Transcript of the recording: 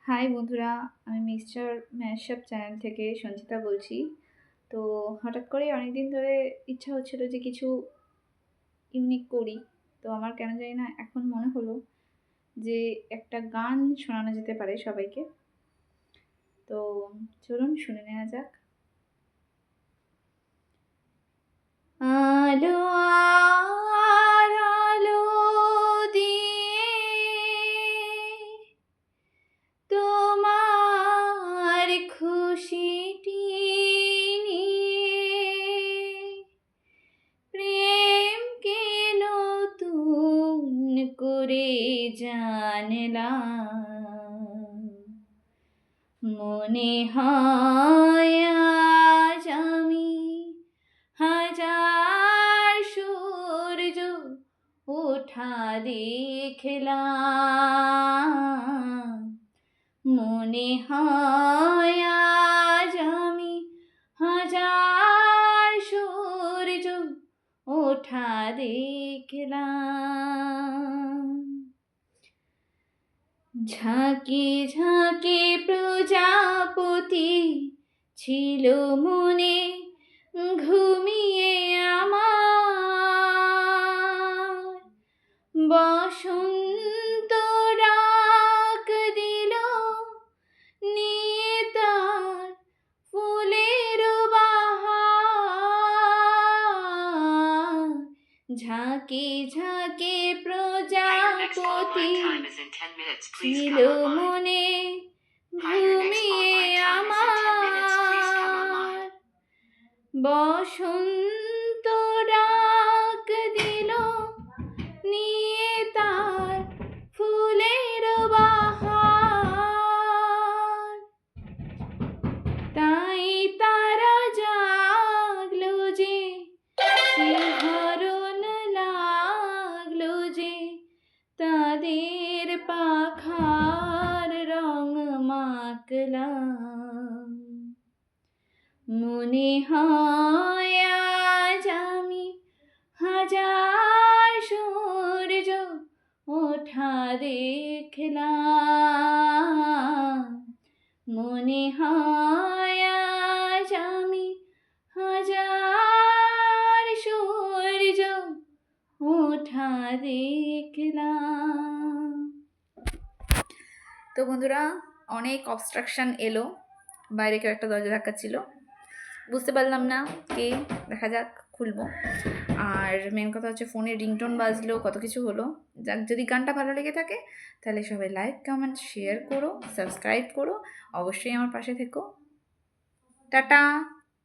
High বন্ধুরা, আমি mister ম্যাশআপ channel থেকে সঞ্চিতা বলছি। তো হঠাৎ করেই অনেকদিন ধরে ইচ্ছা হচ্ছিল যে কিছু ইউনিক করি। তো আমার কেন জানি না এখন মনে হলো যে একটা গান শোনানো যেতে পারে সবাইকে। তো চলুন শুনে নেওয়া যাক। আলো আর আলো দিয়ে তোমার খুশিটি নিয়ে প্রেমকে নতুন করে জানলাম। মনে হয় আজ আমি হাজার সূর্য ওঠা দেখলাম। মনে হয় আজ আমি হাজার সূর্য ওঠা দেখলাম। ঝাঁকে ঝাঁকে প্রজাপতি ছিল মনে ঘুমিয়ে আমার। বসন্ত ডাক দিল নিয়ে তার ফুলের বাহার। ঝাঁকে ঝাঁকে প্রজাপতি ছিল মনে ঘুমিয়ে আমার। বসন্ত ডাক দিল নিয়ে তার ফুলের বাহার। তাই তারা জাগলো যে শিহরণ লাগলো যে তাদের পাখার রং মাখলাম। মনে হয় আজ আমি হাজার সূর্য ওঠা দেখলাম। মনে হয় আজ আমি হাজার সূর্য ওঠা দেখলাম। তো বন্ধুরা, অনেক অবস্ট্রাকশন এলো, বাইরে কেউ একটা দরজা ধাক্কাচ্ছিল, বুঝতে পারলাম না কে, দেখা যাক, খুলবো। আর মেন কথা হচ্ছে ফোনে রিংটোন বাজলো, কত কিছু হলো। যাক, যদি গানটা ভালো লেগে থাকে তাহলে সবাই লাইক, কমেন্ট, শেয়ার করো, সাবস্ক্রাইব করো, অবশ্যই আমার পাশে থেকো। টাটা।